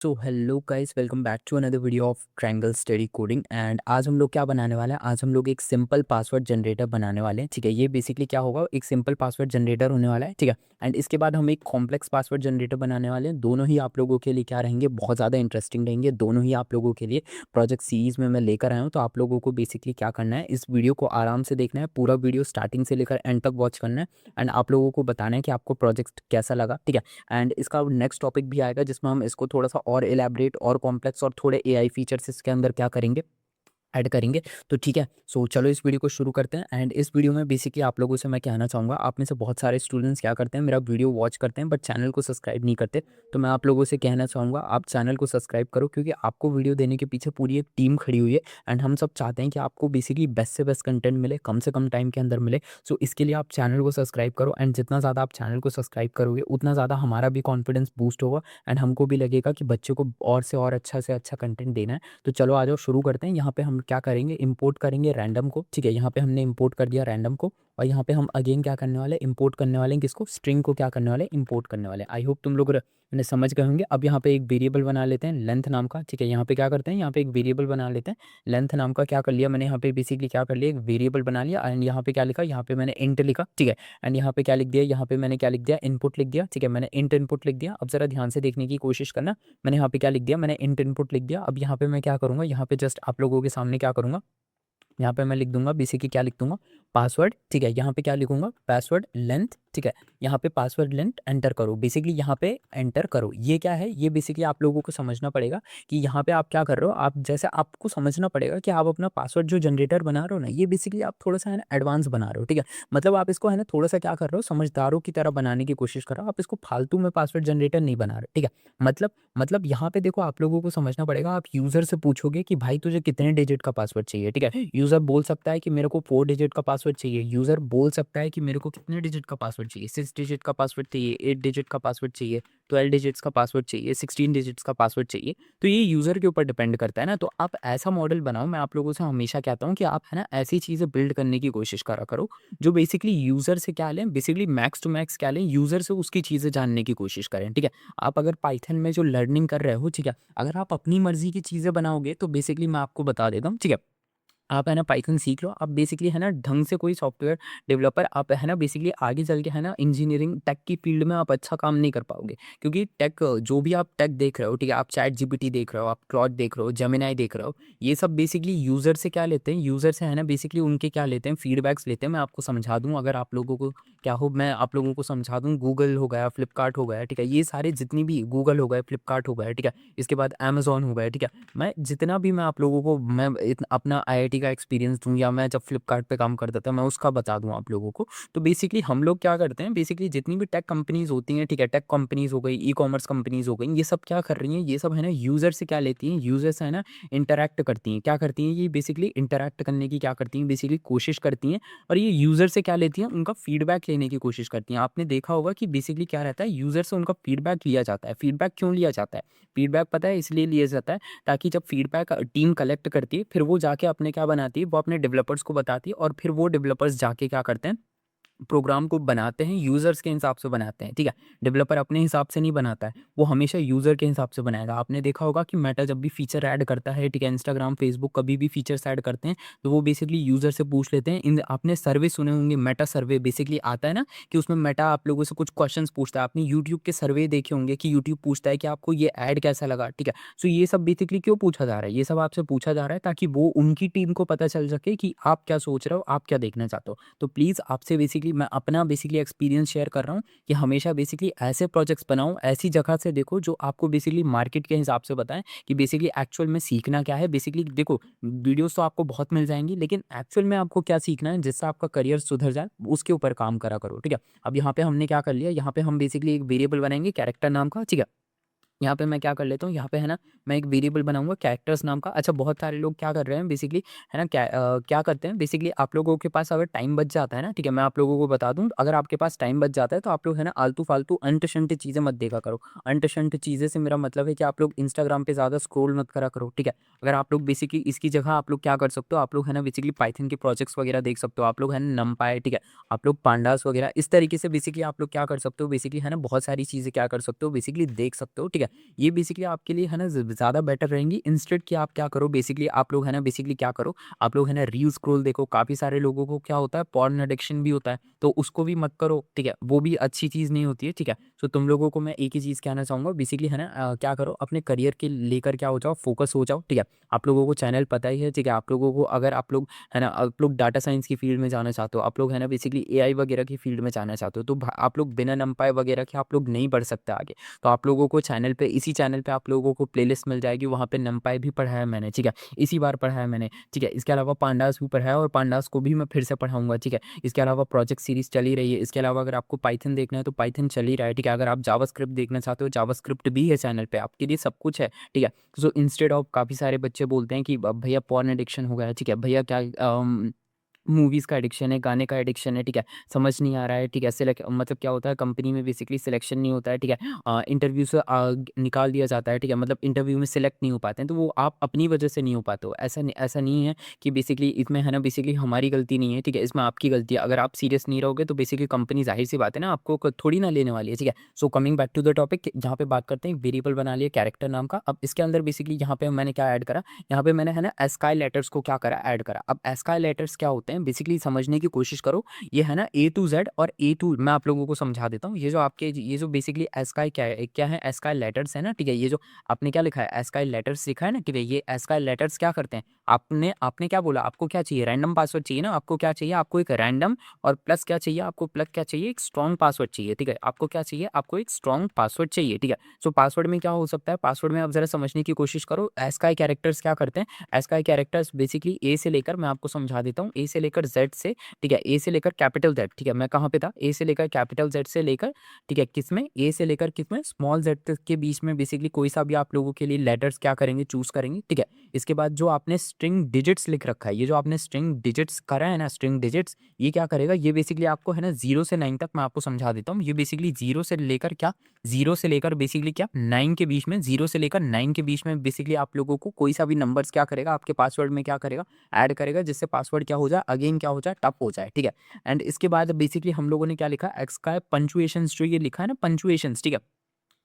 So hello guys, welcome back to another video of triangle study coding. And आज हम लोग क्या बनाने वाले हैं? आज हम लोग एक सिंपल पासवर्ड जनरेटर बनाने वाले हैं। ठीक है, ये बेसिकली क्या होगा, एक सिंपल पासवर्ड जनरेटर होने वाला है। ठीक है, एंड इसके बाद हम एक कॉम्प्लेक्स पासवर्ड जनरेटर बनाने वाले हैं। दोनों ही आप लोगों के लिए क्या रहेंगे, बहुत ज़्यादा इंटरेस्टिंग रहेंगे। दोनों ही आप लोगों के लिए प्रोजेक्ट सीरीज में मैं लेकर आया हूँ। तो आप लोगों को बेसिकली क्या करना है, इस वीडियो को आराम से देखना है, पूरा वीडियो स्टार्टिंग से लेकर एंड तक वॉच करना है। एंड आप लोगों को बताना है कि आपको प्रोजेक्ट कैसा लगा। ठीक है, एंड इसका नेक्स्ट टॉपिक भी आएगा जिसमें हम इसको थोड़ा सा और एलैबोरेट और कॉम्प्लेक्स और थोड़े एआई फीचर्स इसके अंदर क्या करेंगे, ऐड करेंगे। तो ठीक है, सो चलो इस वीडियो को शुरू करते हैं। एंड इस वीडियो में बेसिकली आप लोगों से मैं कहना चाहूँगा, आप में से बहुत सारे स्टूडेंट्स क्या करते हैं, मेरा वीडियो वॉच करते हैं बट चैनल को सब्सक्राइब नहीं करते। तो मैं आप लोगों से कहना चाहूँगा, आप चैनल को सब्सक्राइब करो, क्योंकि आपको वीडियो देने के पीछे पूरी एक टीम खड़ी हुई है। एंड हम सब चाहते हैं कि आपको बेसिकली बेस्ट से बेस्ट कंटेंट मिले, कम से कम टाइम के अंदर मिले। सो इसके लिए आप चैनल को सब्सक्राइब करो। एंड जितना ज़्यादा आप चैनल को सब्सक्राइब करोगे, उतना ज़्यादा हमारा भी कॉन्फिडेंस बूस्ट होगा। एंड हमको भी लगेगा कि बच्चों को और से और अच्छा से अच्छा कंटेंट देना है। तो चलो आ जाओ, शुरू करते हैं। यहाँ पे हम क्या करेंगे, इंपोर्ट करेंगे रैंडम को। ठीक है, यहाँ पे हमने इंपोर्ट कर दिया रैंडम को। और यहाँ पे हम अगेन क्या करने वाले, इंपोर्ट करने वाले हैं किसको, स्ट्रिंग को क्या करने वाले, इंपोर्ट करने वाले। आई होप तुम लोग मैंने समझ गए होंगे। अब यहाँ पे एक वेरिएबल बना लेते हैं लेंथ नाम का। ठीक है, यहाँ पे क्या करते हैं, यहाँ पे एक वेरिएबल बना लेते हैं लेंथ नाम का। क्या कर लिया मैंने, यहाँ पे बेसिकली क्या कर लिया, एक वेरिएबल बना लिया। एंड यहाँ पे क्या लिखा, यहाँ पे मैंने इंट लिखा। ठीक है, एंड यहाँ पे क्या लिख दिया, यहाँ पे मैंने क्या लिख दिया, इनपुट लिख दिया। ठीक है, मैंने इंट इनपुट लिख दिया। अब जरा ध्यान से देखने की कोशिश करना, मैंने यहाँ पे क्या लिख दिया, मैंने इंट इनपुट लिख दिया। अब यहाँ पे मैं क्या करूँगा, यहाँ पे जस्ट आप लोगों के सामने क्या करूँगा, यहाँ पे मैं लिख दूंगा बेसिकली क्या लिख दूंगा, पासवर्ड। ठीक है, यहाँ पे क्या लिखूंगा, पासवर्ड लेंथ। ठीक है, यहाँ पे पासवर्ड लेंथ एंटर करो, बेसिकली यहाँ पे एंटर करो। ये क्या है, ये बेसिकली आप लोगों को समझना पड़ेगा कि यहाँ पे आप क्या कर रहे हो। आप जैसे आपको समझना पड़ेगा कि आप अपना पासवर्ड जो जनरेटर बना रहे हो ना, ये बेसिकली आप थोड़ा सा है ना एडवांस बना रहे हो। ठीक है, मतलब आप इसको है ना थोड़ा सा क्या कर रहे हो, समझदारों की तरह बनाने की कोशिश कर रहे हो। आप इसको फालतू में पासवर्ड जनरेटर नहीं बना रहे। ठीक है, मतलब यहाँ पे देखो, आप लोगों को समझना पड़ेगा। आप यूजर से पूछोगे कि भाई तुझे कितने डिजिट का पासवर्ड चाहिए। ठीक है, यूजर बोल सकता है कि मेरे को 4 डिजिट का पासवर्ड चाहिए। यूजर बोल सकता है कि मेरे को कितने डिजिट का पासवर्ड चाहिए, 6 डिजिट का पासवर्ड चाहिए, 8 डिजिट का पासवर्ड चाहिए, 12 डिजिट्स का पासवर्ड चाहिए, 16 डिजिट्स का पासवर्ड चाहिए। तो ये यूजर के ऊपर डिपेंड करता है ना। तो आप ऐसा मॉडल बनाओ। मैं आप लोगों से हमेशा कहता हूँ कि आप है ना ऐसी चीजें बिल्ड करने की कोशिश करा करो जो बेसिकली यूजर से क्या लें, बेसिकली मैक्स टू मैक्स क्या लें, यूजर से उसकी चीजें जानने की कोशिश करें। ठीक है, आप अगर पाइथन में जो लर्निंग कर रहे हो, ठीक है, अगर आप अपनी मर्जी की चीज़ें बनाओगे तो बेसिकली मैं आपको बता देता हूँ। ठीक है, आप है ना पाइथन सीख लो। आप बेसिकली है ना ढंग से कोई सॉफ्टवेयर डेवलपर, आप है ना बेसिकली आगे चल के है ना इंजीनियरिंग टेक की फील्ड में आप अच्छा काम नहीं कर पाओगे। क्योंकि टेक, जो भी आप टेक देख रहे हो, ठीक है, आप चैट जीपीटी देख रहे हो, आप क्लॉड देख रहे हो, जेमिनाई देख रहे हो, ये सब बेसिकली यूज़र से क्या लेते हैं, यूज़र से है ना बेसिकली उनके क्या लेते हैं, फीडबैक्स लेते हैं। मैं आपको समझा दूँ, अगर आप लोगों को क्या हो, मैं आप लोगों को समझा दूँ। गूगल हो गया, फ्लिपकार्ट हो गया, ठीक है, ये सारे जितनी भी, गूगल हो गया, फ्लिपकार्ट हो गया, ठीक है, इसके बाद अमेजोन हो गया। ठीक है, मैं जितना भी मैं आप लोगों को मैं अपना आईआईटी का एक्सपीरियंस दूँ, या मैं जब फ्लिपकार्ट पे काम करता था मैं उसका बता दूँ आप लोगों को। तो बेसिकली हम लोग क्या करते हैं, बेसिकली जितनी भी टेक कंपनीज होती हैं, ठीक है, टेक कंपनीज हो गई, ई कॉमर्स कंपनीज हो गई, ये सब क्या कर रही हैं, ये सब है ना यूज़र से क्या लेती हैं, यूज़र से है ना इंटरैक्ट करती हैं। क्या करती हैं ये, बेसिकली इंटरैक्ट करने की क्या करती हैं, बेसिकली कोशिश करती हैं। और ये यूज़र से क्या लेती हैं, उनका फीडबैक लेने की कोशिश करती हैं। आपने देखा होगा कि बेसिकली क्या रहता है, यूज़र से उनका फीडबैक लिया जाता है। फीडबैक क्यों लिया जाता है, फीडबैक पता है इसलिए लिया जाता है ताकि जब फीडबैक टीम कलेक्ट करती है, फिर वो जाके अपने क्या बनाती है, वो अपने डेवलपर्स को बताती है। और फिर वो डेवलपर्स जाके क्या करते हैं, प्रोग्राम को बनाते हैं, यूज़र्स के हिसाब से बनाते हैं। ठीक है, डेवलपर अपने हिसाब से नहीं बनाता है, वो हमेशा यूज़र के हिसाब से बनाएगा। आपने देखा होगा कि मेटा जब भी फीचर ऐड करता है, ठीक है, इंस्टाग्राम, फेसबुक कभी भी फीचर्स ऐड करते हैं, तो वो बेसिकली यूज़र से पूछ लेते हैं। इन आपने सर्वे सुने होंगे, मेटा सर्वे बेसिकली आता है ना, कि उसमें मेटा आप लोगों से कुछ क्वेश्चंस पूछता है। आपने यूट्यूब के सर्वे देखे होंगे कि यूट्यूब पूछता है कि आपको ये ऐड कैसा लगा। ठीक है, सो ये सब बेसिकली क्यों पूछा जा रहा है, ये सब आपसे पूछा जा रहा है ताकि वो उनकी टीम को पता चल सके कि आप क्या सोच रहे हो, आप क्या देखना चाहते हो। तो प्लीज़ आपसे बेसिकली मैं अपना बेसिकली एक्सपीरियंस शेयर कर रहा हूँ कि हमेशा बेसिकली ऐसे प्रोजेक्ट्स बनाओ, ऐसी जगह से देखो जो आपको बेसिकली मार्केट के हिसाब से बताएं कि बेसिकली एक्चुअल में सीखना क्या है। बेसिकली देखो, वीडियोस तो आपको बहुत मिल जाएंगी, लेकिन एक्चुअल में आपको क्या सीखना है जिससे आपका करियर सुधर जाए, उसके ऊपर काम करा करो। ठीक है, अब यहाँ पे हमने क्या कर लिया, यहाँ पे हम बेसिकली एक वेरिएबल बनाएंगे कैरेक्टर नाम का। ठीक है, यहाँ पे मैं क्या कर लेता हूँ, यहाँ पे है ना मैं एक वेरिएबल बनाऊंगा कैरेक्टर्स नाम का। अच्छा, बहुत सारे लोग क्या कर रहे हैं बेसिकली, है ना, क्या करते हैं बेसिकली, आप लोगों के पास अगर टाइम बच जाता है ना, ठीक है, मैं आप लोगों को बता दूं, अगर आपके पास टाइम बच जाता है तो आप लोग है ना आलतू फालतू अंट शंट चीज़ें मत देखा करो। अंट शंट चीज़ें से मेरा मतलब है कि आप लोग इंस्टाग्राम पे ज़्यादा स्क्रॉल मत करा करो। ठीक है, अगर आप लोग बेसिकली इसकी जगह आप लोग क्या कर सकते हो, आप लोग है ना बेसिकली पाइथन के प्रोजेक्ट्स वगैरह देख सकते हो। आप लोग है ना नमपाई, ठीक है, आप लोग पांडास वगैरह, इस तरीके से बेसिकली आप लोग क्या कर सकते हो, बेसिकली है ना बहुत सारी चीज़ें क्या कर सकते हो, बेसिकली देख सकते हो। ठीक है, ये बेसिकली आपके लिए है ना ज़्यादा बेटर रहेंगी। इंस्टेड कि आप क्या करो बेसिकली, आप लोग है ना बेसिकली क्या करो, आप लोग है ना रील स्क्रॉल देखो। काफ़ी सारे लोगों को क्या होता है, पॉर्न एडिक्शन भी होता है, तो उसको भी मत करो, ठीक है? वो भी अच्छी चीज़ नहीं होती है, ठीक है? सो तुम लोगों को मैं एक ही चीज़ कहना चाहूँगा बेसिकली है ना, क्या करो, अपने करियर के लेकर क्या हो जाओ, फोकस हो जाओ, ठीक है? आप लोगों को चैनल पता ही है, ठीक है? आप लोगों को अगर आप लोग है ना, आप लोग डाटा साइंस की फील्ड में जाना चाहते हो, आप लोग है ना बेसिकली एआई वगैरह की फील्ड में जाना चाहते हो, तो आप लोग बिना नंपाई वगैरह के आप लोग नहीं बढ़ सकते आगे। तो आप लोगों को चैनल पे, इसी चैनल पे आप लोगों को प्लेलिस्ट मिल जाएगी, वहाँ पे नंपाई भी पढ़ाया है मैंने, ठीक है? इसी बार पढ़ाया है मैंने, ठीक है? इसके अलावा पांडास भी पढ़ाया है और पांडास को भी मैं फिर से पढ़ाऊँगा, ठीक है? इसके अलावा प्रोजेक्ट सीरीज़ चल ही रही है। इसके अलावा अगर आपको पाइथन देखना है तो पाइथन चल ही रहा है, ठीक है? अगर आप जावास्क्रिप्ट देखना चाहते हो, जावास्क्रिप्ट भी है चैनल पे, आपके लिए सब कुछ है, ठीक है? सो इंस्टेड ऑफ, काफ़ी सारे बच्चे बोलते हैं कि भैया पॉर्न एडिक्शन हो गया है, ठीक है? भैया क्या मूवीज़ का एडिक्शन है, गाने का एडिक्शन है, ठीक है? समझ नहीं आ रहा है, ठीक है? मतलब क्या होता है, कंपनी में बेसिकली सिलेक्शन नहीं होता है, ठीक है? इंटरव्यू से निकाल दिया जाता है, ठीक है? मतलब इंटरव्यू में सिलेक्ट नहीं हो पाते हैं, तो वो आप अपनी वजह से नहीं हो पाते हो। ऐसा नहीं है कि बेसिकली इसमें है ना बेसिकली हमारी गलती नहीं है, ठीक है? इसमें आपकी गलती है। अगर आप सीरियस नहीं रहोगे तो बेसिकली कंपनी, ज़ाहिर-सी बात है ना, आपको थोड़ी ना लेने वाली है, ठीक है? So coming back to the topic, जहाँ पे बात करते हैं, वेरिएबल बना लिया कैरेक्टर नाम का। अब इसके अंदर बेसिकली यहाँ पे मैंने क्या ऐड करा, यहाँ पे मैंने है ना एस्काई लेटर्स को क्या करा, ऐड करा। अब एस्काई लेटर्स क्या होते हैं बेसिकली, समझने की कोशिश करो। ये है ना ए टू जेड और ए टू, मैं आप लोगों को समझा देता हूँ। ये जो बेसिकली एस्काई क्या है, एस्काई लेटर्स है ना, ठीक है? ये जो आपने क्या लिखा है, एस्काई लेटर्स लिखा है ना, ठीक है? ये एस्काई लेटर्स क्या करते हैं, आपने आपने क्या बोला, आपको क्या चाहिए, रैंडम पासवर्ड चाहिए ना? आपको क्या चाहिए, आपको एक रैंडम और प्लस क्या चाहिए, आपको प्लस क्या चाहिए, एक स्ट्रॉन्ग पासवर्ड चाहिए, ठीक है? आपको क्या चाहिए, आपको एक स्ट्रॉन्ग पासवर्ड चाहिए, ठीक है? सो पासवर्ड में क्या हो सकता है, पासवर्ड में आप जरा समझने की कोशिश करो। एस्काई कैरेक्टर्स क्या करते हैं, एस्काई कैरेक्टर्स बेसिकली ए से लेकर, मैं आपको समझा देता हूँ, ए से लेकर जेड से, ठीक है? ए से लेकर कैपिटल जेड, ठीक है? मैं कहाँ पे था, ए से लेकर कैपिटल जेड से लेकर, ठीक है? किसमें, ए से लेकर किसमें, स्मॉल जेड तक के बीच में बेसिकली कोई सा भी आप लोगों के लिए लेटर्स क्या करेंगे, चूज करेंगे, ठीक है? इसके बाद जो आपने स्ट्रिंग डिजिट्स लिख रखा है, ये जो आपने स्ट्रिंग डिजिट्स करा है ना, स्ट्रिंग डिजिट्स, ये क्या करेगा, ये बेसिकली आपको है ना 0 से 9 तक मैं आपको समझा देता हूँ। ये बेसिकली 0 से लेकर क्या, 0 से लेकर बेसिकली क्या 9 के बीच में, 0 से लेकर 9 के बीच में बेसिकली आप लोगों को कोई सा भी नंबर्स क्या करेगा, आपके पासवर्ड में क्या करेगा, ऐड करेगा, जिससे पासवर्ड क्या हो जाए, अगेन क्या हो जाए, टफ हो जाए, ठीक है? एंड इसके बाद बेसिकली हम लोगों ने क्या लिखा, एक्स का पंचुएशंस, जो ये लिखा है ना पंचुएशंस, ठीक है?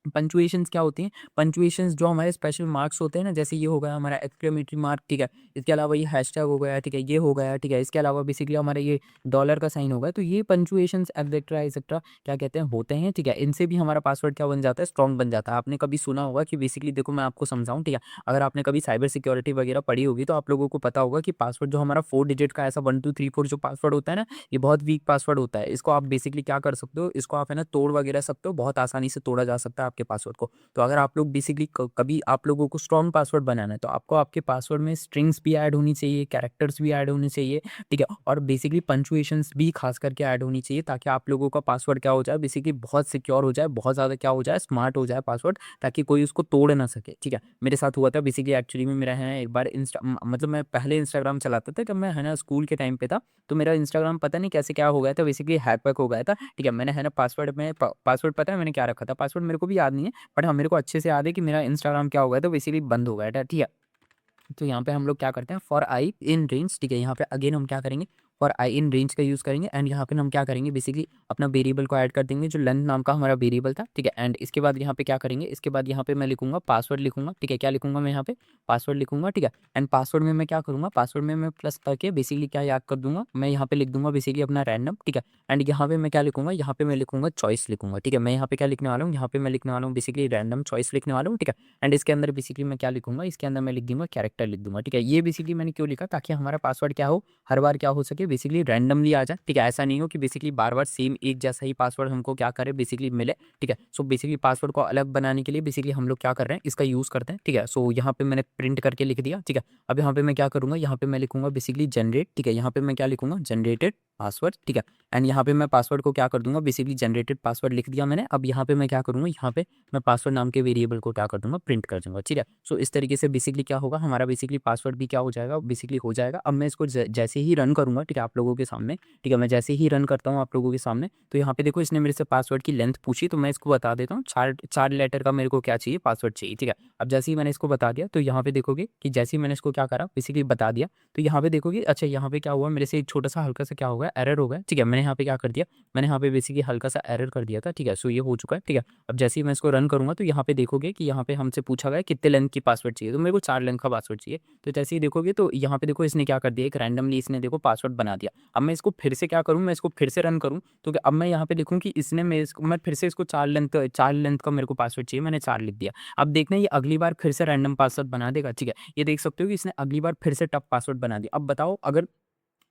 पंक्चुएशंस क्या होती हैं, पंक्चुएशंस जो हमारे स्पेशल मार्क्स होते हैं ना, जैसे ये हो गया हमारा एक्सक्लेमेटरी मार्क, ठीक है? इसके अलावा ये हैशटैग हो गया, ठीक है? ये हो गया, ठीक है? इसके अलावा बेसिकली हमारा ये डॉलर का साइन हो गया, तो ये पंक्चुएशंस एक्सेट्रा क्या कहते हैं, होते हैं, ठीक है? इनसे भी हमारा पासवर्ड क्या बन जाता है, स्ट्रॉन्ग बन जाता है। आपने कभी सुना होगा कि बेसिकली देखो मैं आपको समझाऊं, ठीक है? अगर आपने कभी साइबर सिक्योरिटी वगैरह पढ़ी होगी तो आप लोगों को पता होगा कि पासवर्ड जो हमारा 4 डिजिट का ऐसा 1 2 3 4 जो पासवर्ड होता है ना, ये बहुत वीक पासवर्ड होता है। इसको आप बेसिकली क्या कर सकते हो, इसको आप है ना तोड़ वगैरह सकते हो, बहुत आसानी से तोड़ा जा सकता है आपके पासवर्ड को। तो अगर आप लोग बेसिकली कभी आप लोगों को स्ट्रॉन्ग पासवर्ड बनाना है, तो आपको आपके पासवर्ड में स्ट्रिंग्स भी ऐड होनी चाहिए, कैरेक्टर्स भी ऐड होने चाहिए, ठीक है? और बेसिकली पंक्चुएशंस भी खास करके ऐड होनी चाहिए, ताकि आप लोगों का पासवर्ड क्या हो जाए, बेसिकली बहुत सिक्योर हो जाए, बहुत ज़्यादा क्या हो जाए, स्मार्ट हो जाए पासवर्ड, ताकि कोई उसको तोड़ ना सके, ठीक है? मेरे साथ हुआ था बेसिकली, एक्चुअली में मेरा है एक बार मतलब मैं पहले इंस्टाग्राम चलाता था जब मैं है ना स्कूल के टाइम पे था, तो मेरा इंस्टाग्राम पता नहीं कैसे क्या हो गया था, बेसिकली हैक वैक हो गया था, ठीक है? मैंने है ना पासवर्ड पता है मैंने क्या रखा था, पासवर्ड मेरे को भी याद नहीं है, बट हाँ, मेरे को अच्छे से याद है कि मेरा इंस्टाग्राम क्या हो गया था, बेसिकली बंद हो गया था, ठीक है? तो यहाँ पे हम लोग क्या करते हैं, फॉर आई इन रेंज, ठीक है? यहाँ पे अगेन हम क्या करेंगे, फॉर आई इन रेंज का यूज़ करेंगे, एंड यहाँ पे हम क्या करेंगे, बेसिकली अपना वेरिएबल को ऐड कर देंगे, जो लेंथ नाम का हमारा वेरिएबल था, ठीक है? एंड इसके बाद यहाँ पे क्या करेंगे, इसके बाद यहाँ पे मैं लिखूंगा पासवर्ड लिखूंगा, ठीक है? क्या लिखूंगा मैं यहाँ पे, पासवर्ड लिखूंगा, ठीक है? एंड पासवर्ड में मैं क्या करूँगा, पासवर्ड में मैं प्लस करके बेसिकली क्या याद कर दूंगा, मैं यहाँ पे लिख दूंगा बेसिकली अपना रैंडम, ठीक है? एंड यहाँ पे मैं क्या लिखूंगा, यहाँ पे मैं लिखूंगा चॉइस लिखूंगा, ठीक है? मैं यहाँ पे क्या लिखने वाला हूँ, यहाँ पे मैं लिखने वाला हूँ बेसिकली रैंडम चॉइस लिखने वाला हूँ, ठीक है? एंड इसके अंदर बेसिकली मैं क्या लिखूंगा, इसके अंदर मैं लिख दूंगा कैरेक्टर लिख दूंगा, ठीक है? ये बेसिकली मैंने क्यों लिखा, ताकि हमारा पासवर्ड क्या हो, हर बार क्या हो सके, बेसिकली रैंडमली आ जाए, ठीक है? ऐसा नहीं हो कि बेसिकली बार बार सेम एक जैसा ही पासवर्ड हमको क्या करे, बेसिकली मिले, ठीक है? सो बेसिकली पासवर्ड को अलग बनाने के लिए बेसिकली हम लोग क्या कर रहे हैं, इसका यूज़ करते हैं, ठीक है? सो यहाँ पे मैंने प्रिंट करके लिख दिया, ठीक है? अब यहाँ पे मैं क्या करूँगा, यहाँ पे मैं लिखूंगा बेसिकली जनरेट, ठीक है? यहाँ पे मैं क्या लिखूंगा, जनरेटेड पासवर्ड, ठीक है? एंड यहाँ पे मैं पासवर्ड को क्या कर दूंगा, बेसिकली जनरेटेड पासवर्ड लिख दिया मैंने। अब यहाँ पे मैं क्या करूँगा, यहाँ पे मैं पासवर्ड नाम के वेरिएबल को क्या कर दूंगा, प्रिंट कर दूंगा, ठीक है? सो इस तरीके से बेसिकली क्या होगा, हमारा बेसिकली पासवर्ड भी क्या हो जाएगा, बेसिकली हो जाएगा। अब मैं इसको जैसे ही रन करूँगा, ठीक है? ठीक है, आप लोगों के सामने। ठीक है, मैं जैसे ही रन करता हूँ आप लोगों के सामने, तो यहाँ पे देखो इसने मेरे से पासवर्ड की लेंथ पूछी, तो मैं इसको बता देता हूँ। 4 लेटर का मेरे को क्या चाहिए, पासवर्ड चाहिए। ठीक है, अब जैसे ही मैंने इसको बता दिया, तो यहाँ पे देखोगे कि जैसे ही मैंने इसको क्या करा, बेसिकली बता दिया, तो यहाँ पे देखोगे अच्छा यहाँ पे क्या हुआ, मेरे से एक छोटा-सा हल्का-सा क्या हो गया, एरर हो गया। ठीक है, मैंने यहाँ पे क्या कर दिया, मैंने यहाँ पे बेसिकली हल्का-सा एरर कर दिया था। ठीक है, सो ये हो चुका है। ठीक है, अब जैसे ही मैं इसको रन करूँगा, तो यहाँ पे देखोगे कि यहाँ पे हमसे पूछा गया कितने लेंथ की पासवर्ड चाहिए, तो मेरे को 4 लेंथ का पासवर्ड चाहिए। तो जैसे ही देखोगे, तो यहाँ पे देखो इसने क्या कर दिया, एक रैंडमली इसने देखो पासवर्ड बना दिया। अब मैं इसको फिर से क्या करूँ, मैं इसको फिर से रन करूँ, तो अब मैं यहाँ पे देखूँ कि इसने मैं फिर से इसको 4 लेंथ का मेरे को पासवर्ड चाहिए, मैंने 4 लिख दिया। अब देखना ये अगली बार फिर से रैंडम पासवर्ड बना देगा। ठीक है, ये देख सकते हो कि इसने अगली बार फिर से टफ पासवर्ड बना दिया। अब बताओ, अगर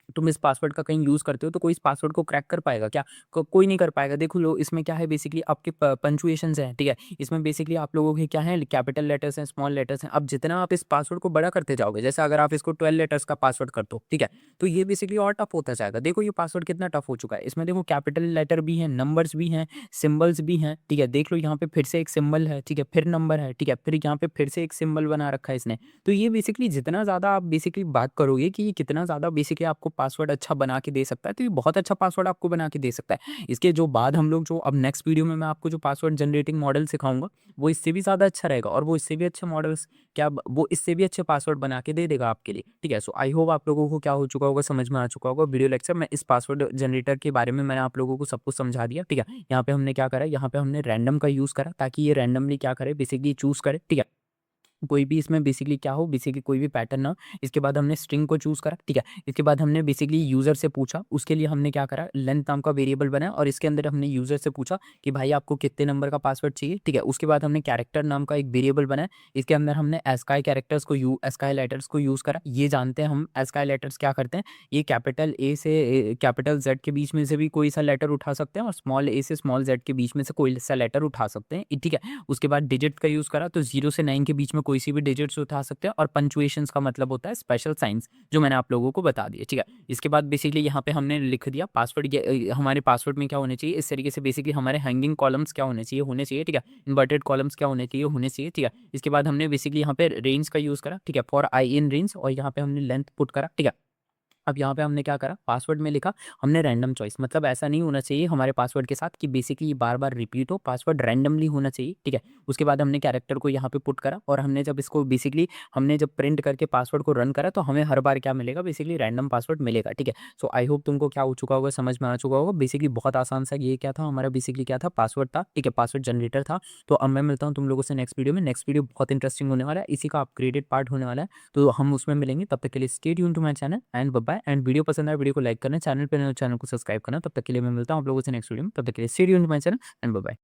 तुम इस पासवर्ड का कहीं यूज़ करते हो, तो कोई इस पासवर्ड को क्रैक कर पाएगा क्या? कोई नहीं कर पाएगा। देखो लो, इसमें क्या है, बेसिकली आपके पंक्चुएशंस हैं, ठीक है? इसमें बेसिकली आप लोगों के क्या है, कैपिटल लेटर्स हैं, स्मॉल लेटर्स हैं। अब जितना आप इस पासवर्ड को बड़ा करते जाओगे, जैसे अगर आप इसको 12 लेटर्स का पासवर्ड कर दो, ठीक है? तो ये बेसिकली और टफ होता जाएगा। देखो ये पासवर्ड कितना टफ हो चुका है। इसमें देखो कैपिटल लेटर भी हैं, नंबर्स भी हैं, सिंबल्स भी हैं, ठीक है? देख लो यहाँ पे फिर से एक सिंबल है, ठीक है? फिर नंबर है, ठीक है? फिर यहाँ पे फिर से एक सिंबल बना रखा है इसने। तो ये बेसिकली जितना ज़्यादा आप बेसिकली बात करोगे कि ये कितना ज़्यादा बेसिकली आपको पासवर्ड अच्छा बना के दे सकता है, तो ये बहुत अच्छा पासवर्ड आपको बना के दे सकता है। इसके जो बाद हम लोग जो अब नेक्स्ट वीडियो में मैं आपको जो पासवर्ड जनरेटिंग मॉडल सिखाऊँगा, वो इससे भी ज़्यादा अच्छा रहेगा, और वो इससे भी अच्छे मॉडल्स वो इससे भी अच्छे पासवर्ड बना के दे देगा आपके लिए। ठीक है? सो आई होप आप लोगों को क्या हो चुका होगा, समझ में आ चुका होगा वीडियो लेक्चर में इस पासवर्ड जनरेटर के बारे में मैंने आप लोगों को सब कुछ समझा दिया। ठीक है? यहाँ पे हमने क्या करा, यहाँ पे हमने रैंडम का यूज़ करा, ताकि ये रैंडमली क्या करे, बेसिकली चूज़ करे। ठीक है? कोई भी इसमें बेसिकली क्या हो, बेसिकली कोई भी पैटर्न ना हो। इसके बाद हमने स्ट्रिंग को चूज़ करा, ठीक है? इसके बाद हमने बेसिकली यूज़र से पूछा, उसके लिए हमने क्या करा, लेंथ नाम का वेरिएबल बनाया, और इसके अंदर हमने यूज़र से पूछा कि भाई आपको कितने नंबर का पासवर्ड चाहिए, ठीक है? उसके बाद हमने कैरेक्टर नाम का एक वेरिएबल बनाया, इसके अंदर हमने एस्काई कैरेक्टर्स को एस्काई लेटर्स को यूज़ करा। ये जानते हैं हम एस्काई लेटर्स क्या करते हैं, ये कैपिटल ए से कैपिटल जेड के बीच में से भी कोई सा लेटर उठा सकते हैं, और स्मॉल ए से स्मॉल जेड के बीच में से कोई सा लेटर उठा सकते हैं, ठीक है? उसके बाद डिजिट का यूज़ करा, तो 0 से 9 के बीच में कोई सी भी डिजिट्स उठा सकते हैं, और पंक्चुएशंस का मतलब होता है स्पेशल साइंस, जो मैंने आप लोगों को बता दिए। ठीक है, इसके बाद बेसिकली यहाँ पे हमने लिख दिया पासवर्ड। हमारे पासवर्ड में क्या होने चाहिए, इस तरीके से बेसिकली हमारे हैंगिंग कॉलम्स क्या होने चाहिए। ठीक है, इन्वर्टेड कॉलम्स क्या होने चाहिए। ठीक है, इसके बाद हमने बेसिकली यहाँ पे रेंज का यूज़ करा, ठीक है, फॉर आई इन रेंज, और यहाँ पे हमने लेंथ पुट करा। ठीक है, अब यहाँ पे हमने क्या करा, पासवर्ड में लिखा हमने रैंडम चॉइस, मतलब ऐसा नहीं होना चाहिए हमारे पासवर्ड के साथ कि बेसिकली ये बार-बार रिपीट हो, पासवर्ड रैंडमली होना चाहिए। ठीक है, उसके बाद हमने कैरेक्टर को यहाँ पे पुट करा, और हमने जब इसको बेसिकली हमने जब प्रिंट करके पासवर्ड को रन करा, तो हमें हर बार क्या मिलेगा, बेसिकली रैंडम पासवर्ड मिलेगा। ठीक है, सो आई होप तुमको क्या हो चुका होगा, समझ में आ चुका होगा। बेसिकली बहुत आसान सा ये क्या था हमारा, बेसिकली क्या था, पासवर्ड था। ठीक है, पासवर्ड जनरेटर था। तो अब मैं मिलता हूँ तुम लोगों से नेक्स्ट वीडियो में। नेक्स्ट वीडियो बहुत इंटरेस्टिंग होने वाला है, इसी का अपग्रेडेड पार्ट होने वाला है, तो हम उसमें मिलेंगे। तब तक के लिए stay tune to my channel and bye bye. And video पसंद आए वीडियो को लाइक करना, चैनल पे नए हो चैनल को सब्सक्राइब करना। तब तक के लिए मैं मिलता हूँ आप लोगों से नेक्स्ट वीडियो में। तब तक के लिए stay tune to my channel and bye bye.